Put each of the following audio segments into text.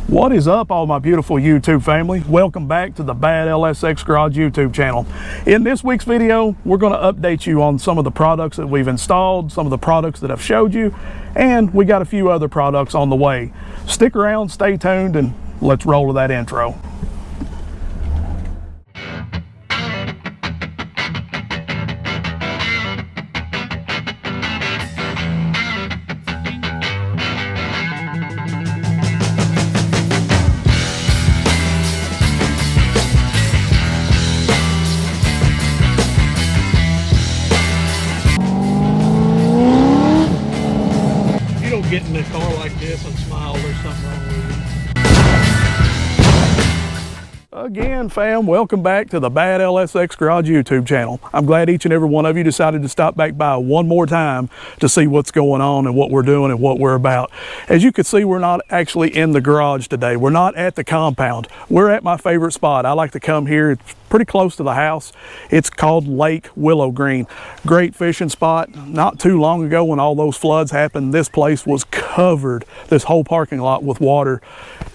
What is up, all my beautiful YouTube family? Welcome back to the Bad LSX Garage YouTube channel. In this week's video, we're going to update you on some of the products that we've installed, some of the products that I've showed you, and we got a few other products on the way. Stick around, stay tuned, and let's roll to that intro. Get in a car like this and smile, there's something wrong with you. Again, fam, welcome back to the Bad LSX Garage YouTube channel. I'm glad each and every one of you decided to stop back by one more time to see what's going on and what we're doing and what we're about. As you can see, we're not actually in the garage today. We're not at the compound. We're at my favorite spot. I like to come here. It's pretty close to the house. It's called Lake Willow Green. Great fishing spot. Not too long ago when all those floods happened, this place was covered, this whole parking lot, with water.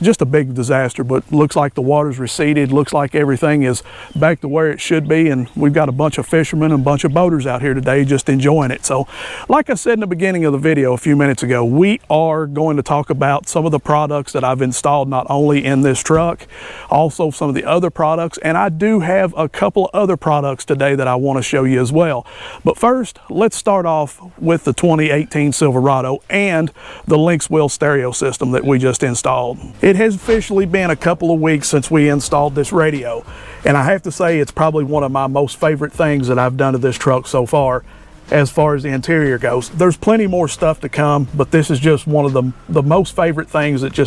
Just a big disaster, but looks like the water's receded. Looks like everything is back to where it should be, and we've got a bunch of fishermen and a bunch of boaters out here today just enjoying it. So like I said in the beginning of the video a few minutes ago, we are going to talk about some of the products that I've installed, not only in this truck, also some of the other products, and I do have a couple of other products today that I want to show you as well. But first, let's start off with the 2018 Silverado and the Linkswell stereo system that we just installed. It has officially been a couple of weeks since we installed this radio, and I have to say it's probably one of my most favorite things that I've done to this truck so far as the interior goes. There's plenty more stuff to come, but this is just one of the most favorite things that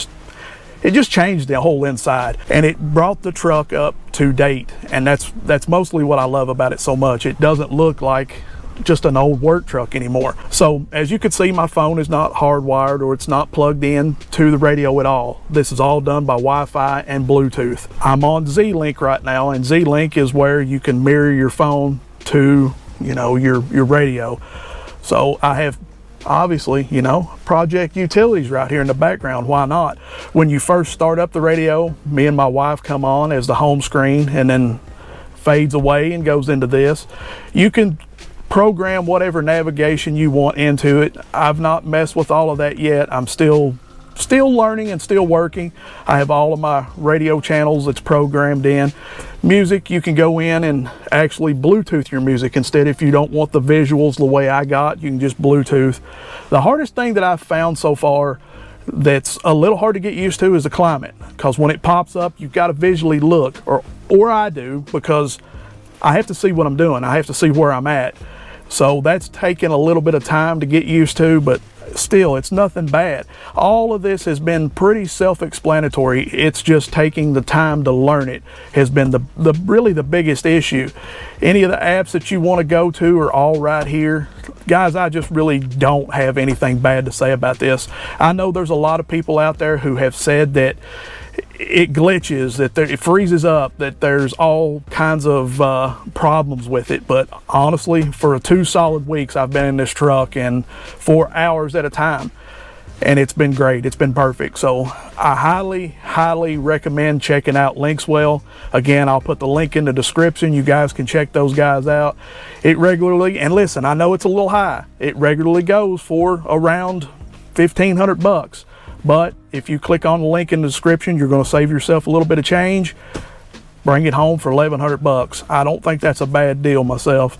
it just changed the whole inside, and it brought the truck up to date, and that's mostly what I love about it so much. It doesn't look like just an old work truck anymore. So as you can see, my phone is not hardwired, or it's not plugged in to the radio at all. This is all done by Wi-Fi and Bluetooth. I'm on Z-Link right now, and Z-Link is where you can mirror your phone to, you know, your radio. So I have, obviously, you know, Project Utilities right here in the background. Why not? When you first start up the radio, me and my wife come on as the home screen, and then fades away and goes into this. You can program whatever navigation you want into it. I've not messed with all of that yet. I'm still learning and still working. I have all of my radio channels that's programmed in. Music, you can go in and actually Bluetooth your music instead. If you don't want the visuals the way I got, you can just Bluetooth. The hardest thing that I've found so far that's a little hard to get used to is the climate, because when it pops up, you've got to visually look, or I do, because I have to see what I'm doing. I have to see where I'm at. So that's taken a little bit of time to get used to, but still, it's nothing bad. All of this has been pretty self-explanatory. It's just taking the time to learn it has been really the biggest issue. Any of the apps that you want to go to are all right here. Guys, I just really don't have anything bad to say about this. I know there's a lot of people out there who have said that it glitches, that it freezes up, that there's all kinds of problems with it. But honestly, for 2 solid weeks I've been in this truck, and for hours at a time, and it's been great. It's been perfect. So I highly recommend checking out Linkswell. Again, I'll put the link in the description. You guys can check those guys out. It regularly, and listen, I know it's a little high, it regularly goes for around 1,500 bucks. But if you click on the link in the description, you're going to save yourself a little bit of change. Bring it home for 1,100 bucks. I don't think that's a bad deal myself.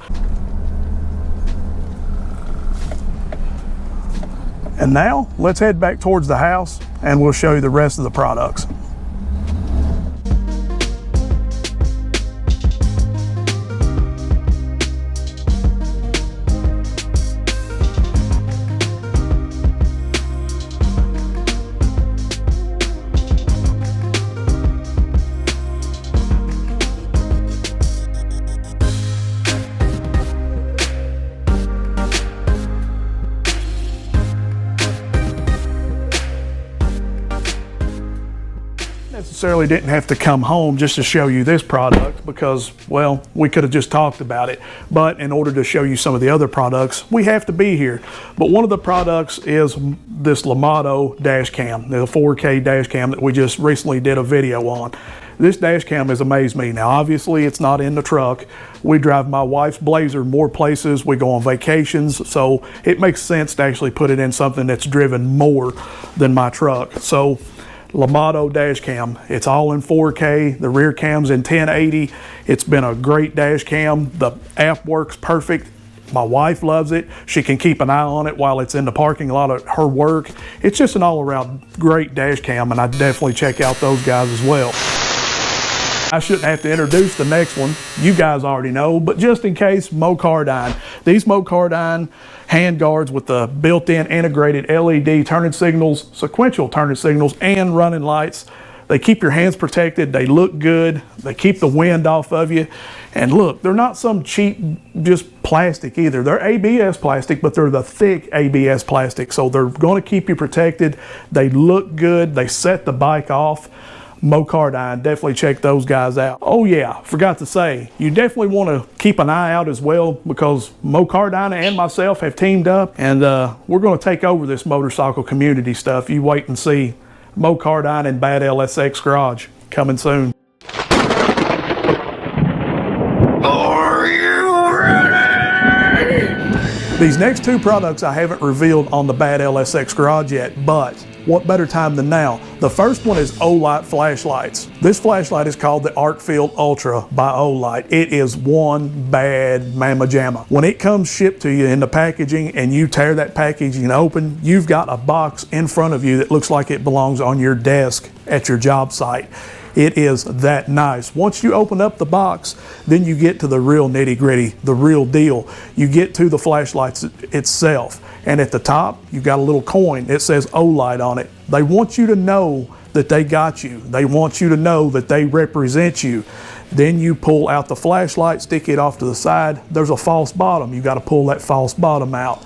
And now let's head back towards the house, and we'll show you the rest of the products. Necessarily didn't have to come home just to show you this product because, well, we could have just talked about it. But in order to show you some of the other products, we have to be here. But one of the products is this Lamtto dash cam, the 4K dash cam that we just recently did a video on. This dash cam has amazed me. Now, obviously, it's not in the truck. We drive my wife's Blazer more places. We go on vacations, so it makes sense to actually put it in something that's driven more than my truck. So, Lamtto dash cam. It's all in 4K. The rear cam's in 1080. It's been a great dash cam. The app works perfect. My wife loves it. She can keep an eye on it while it's in the parking lot at her work. It's just an all-around great dash cam, and I definitely check out those guys as well. I shouldn't have to introduce the next one. You guys already know, but just in case, Mocardine. These Mocardine hand guards with the built-in integrated LED turning signals, sequential turning signals, and running lights. They keep your hands protected. They look good. They keep the wind off of you. And look, they're not some cheap just plastic either. They're ABS plastic, but they're the thick ABS plastic. So they're going to keep you protected. They look good. They set the bike off. Mocardine, definitely check those guys out. Oh yeah, forgot to say, you definitely want to keep an eye out as well because Mocardine and myself have teamed up, and we're going to take over this motorcycle community stuff. You wait and see. Mocardine and Bad LSX Garage coming soon. Are you ready? These next two products I haven't revealed on the Bad LSX Garage yet, but what better time than now? The first one is Olight flashlights. This flashlight is called the Arcfield Ultra by Olight. It is one bad mamma jamma. When it comes shipped to you in the packaging and you tear that packaging open, you've got a box in front of you that looks like it belongs on your desk at your job site. It is that nice. Once you open up the box, then you get to the real nitty gritty, the real deal. You get to the flashlights itself. And at the top, you've got a little coin. It says Olight on it. They want you to know that they got you. They want you to know that they represent you. Then you pull out the flashlight, stick it off to the side. There's a false bottom. You got to pull that false bottom out.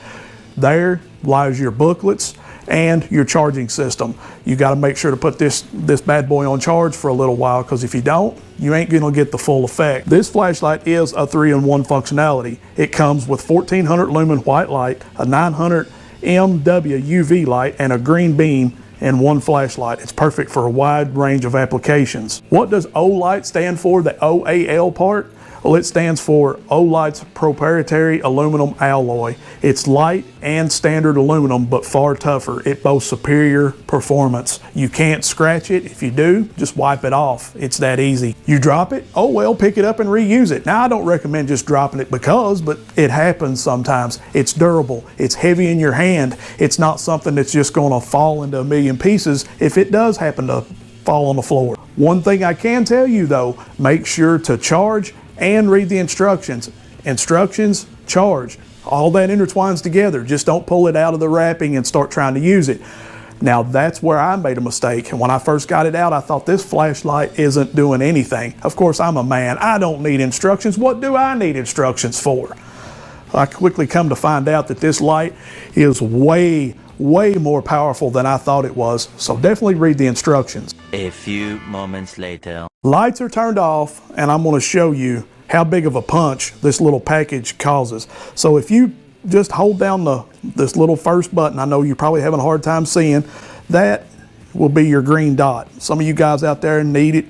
There lies your booklets and your charging system. You got to make sure to put this bad boy on charge for a little while, because if you don't, you ain't gonna get the full effect. This flashlight is a 3-in-1 functionality. It comes with 1400 lumen white light, a 900 MW UV light, and a green beam in one flashlight. It's perfect for a wide range of applications. What does Olight stand for, the OAL part? Well, it stands for Olight's proprietary aluminum alloy. It's light and standard aluminum, but far tougher. It boasts superior performance. You can't scratch it. If you do, just wipe it off. It's that easy. You drop it, oh well, pick it up and reuse it. Now, I don't recommend just dropping it but it happens sometimes. It's durable. It's heavy in your hand. It's not something that's just gonna fall into a million pieces if it does happen to fall on the floor. One thing I can tell you though, make sure to charge and read the instructions. Instructions, charge. All that intertwines together. Just don't pull it out of the wrapping and start trying to use it. Now that's where I made a mistake. And when I first got it out, I thought this flashlight isn't doing anything. Of course, I'm a man. I don't need instructions. What do I need instructions for? I quickly come to find out that this light is way more powerful than I thought it was. So definitely read the instructions. A few moments later. Lights are turned off, and I'm going to show you how big of a punch this little package causes. So if you just hold down this little first button, I know you're probably having a hard time seeing, that will be your green dot. Some of you guys out there need it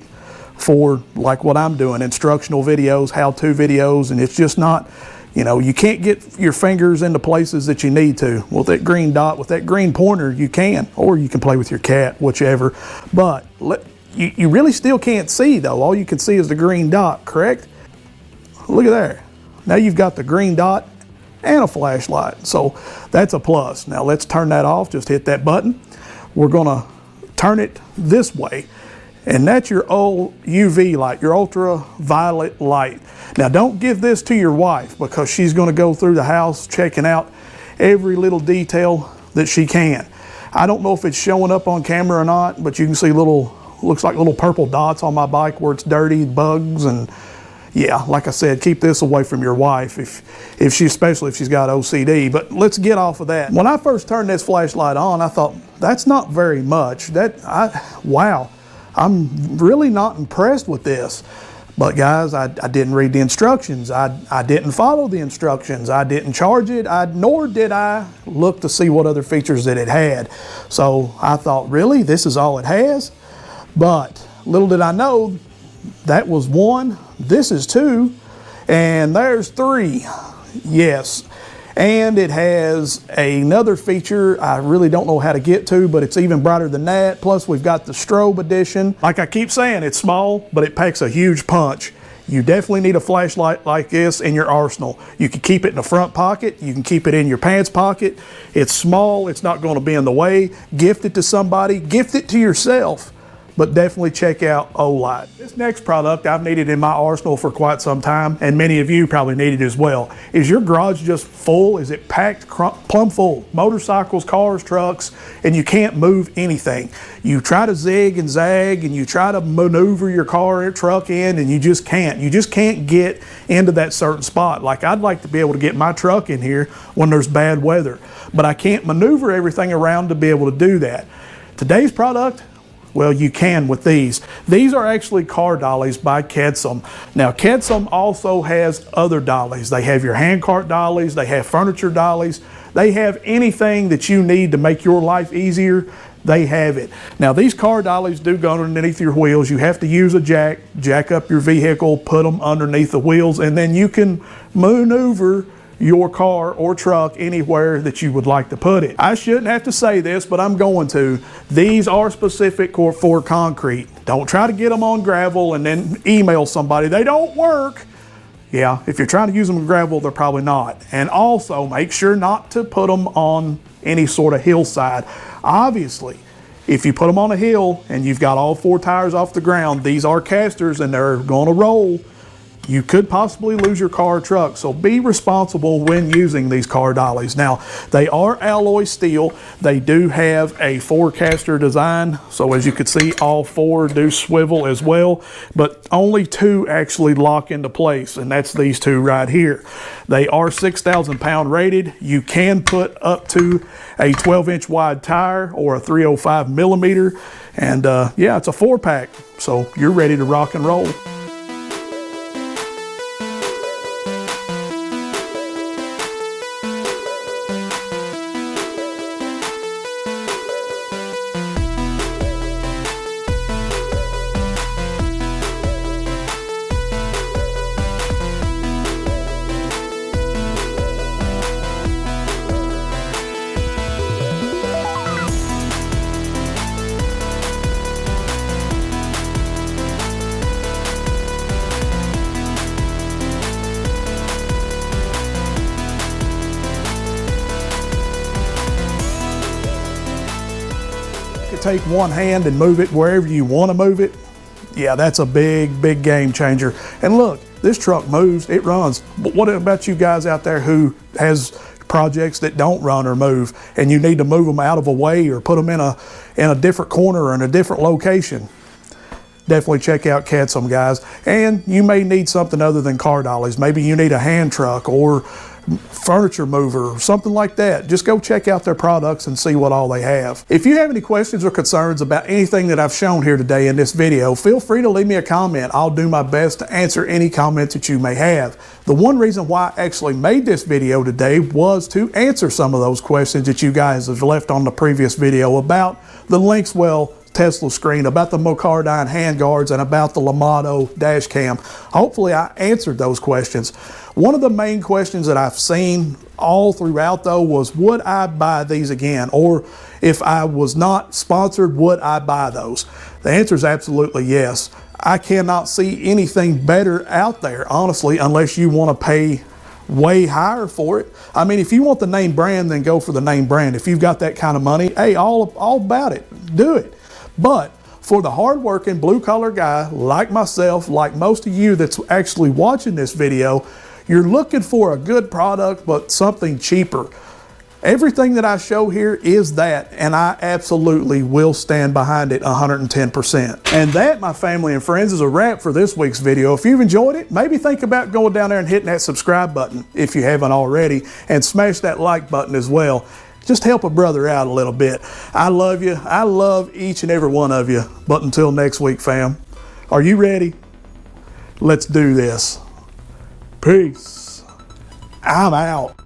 for like what I'm doing, instructional videos, how-to videos, and it's just not, you know, you can't get your fingers into places that you need to. With that green dot, with that green pointer, you can, or you can play with your cat, whichever. But you really still can't see though. All you can see is the green dot, correct? Look at there. Now you've got the green dot and a flashlight. So that's a plus. Now let's turn that off. Just hit that button. We're gonna turn it this way. And that's your old UV light, your ultraviolet light. Now don't give this to your wife, because she's gonna go through the house checking out every little detail that she can. I don't know if it's showing up on camera or not, but you can see looks like little purple dots on my bike where it's dirty, bugs, and yeah, like I said, keep this away from your wife, especially if she's got OCD. But let's get off of that. When I first turned this flashlight on, I thought, that's not very much. Wow. I'm really not impressed with this. But guys, I didn't read the instructions. I didn't follow the instructions. I didn't charge it, nor did I look to see what other features that it had. So I thought, really, this is all it has? But little did I know, that was 1, this is 2, and there's 3. Yes. And it has another feature I really don't know how to get to, but it's even brighter than that. Plus we've got the strobe edition. Like I keep saying, it's small, but it packs a huge punch. You definitely need a flashlight like this in your arsenal. You can keep it in the front pocket. You can keep it in your pants pocket. It's small. It's not going to be in the way. Gift it to somebody. Gift it to yourself. But definitely check out Olight. This next product I've needed in my arsenal for quite some time, and many of you probably need it as well. Is your garage just full? Is it packed plumb full? Motorcycles, cars, trucks, and you can't move anything. You try to zig and zag, and you try to maneuver your car or truck in, and you just can't. You just can't get into that certain spot. Like, I'd like to be able to get my truck in here when there's bad weather, but I can't maneuver everything around to be able to do that. Today's product, well, you can with these. These are actually car dollies by Kedsum. Now, Kedsum also has other dollies. They have your hand cart dollies, they have furniture dollies, they have anything that you need to make your life easier, they have it. Now, these car dollies do go underneath your wheels. You have to use a jack up your vehicle, put them underneath the wheels, and then you can maneuver your car or truck anywhere that you would like to put it. I shouldn't have to say this, but I'm going to. These are specific for concrete. Don't try to get them on gravel and then email somebody. They don't work. Yeah, if you're trying to use them on gravel, they're probably not. And also make sure not to put them on any sort of hillside. Obviously, if you put them on a hill and you've got all 4 tires off the ground, these are casters and they're going to roll. You could possibly lose your car or truck, so be responsible when using these car dollies. Now, they are alloy steel. They do have a 4-caster design, so as you can see, all 4 do swivel as well, but only 2 actually lock into place, and that's these 2 right here. They are 6,000 pound rated. You can put up to a 12-inch wide tire or a 305 millimeter, and yeah, it's a 4-pack, so you're ready to rock and roll. Take one hand and move it wherever you want to move it. Yeah, that's a big game changer. And look, this truck moves, it runs. But what about you guys out there who has projects that don't run or move, and you need to move them out of a way or put them in a different corner or in a different location? Definitely check out Kedsum, guys. And you may need something other than car dollies. Maybe you need a hand truck or furniture mover or something like that. Just go check out their products and see what all they have. If you have any questions or concerns about anything that I've shown here today in this video, feel free to leave me a comment. I'll do my best to answer any comments that you may have. The one reason why I actually made this video today was to answer some of those questions that you guys have left on the previous video about the Linkswell Tesla screen, about the Mocardine handguards, and about the Lamtto dash cam. Hopefully I answered those questions. One of the main questions that I've seen all throughout though was, would I buy these again? Or if I was not sponsored, would I buy those? The answer is absolutely yes. I cannot see anything better out there, honestly, unless you want to pay way higher for it. I mean, if you want the name brand, then go for the name brand. If you've got that kind of money, hey, all about it, do it. But for the hardworking blue-collar guy like myself, like most of you that's actually watching this video, you're looking for a good product but something cheaper. Everything that I show here is that, and I absolutely will stand behind it 110%. And that, my family and friends, is a wrap for this week's video. If you've enjoyed it, maybe think about going down there and hitting that subscribe button if you haven't already, and smash that like button as well. Just help a brother out a little bit. I love you. I love each and every one of you. But until next week, fam, are you ready? Let's do this. Peace. I'm out.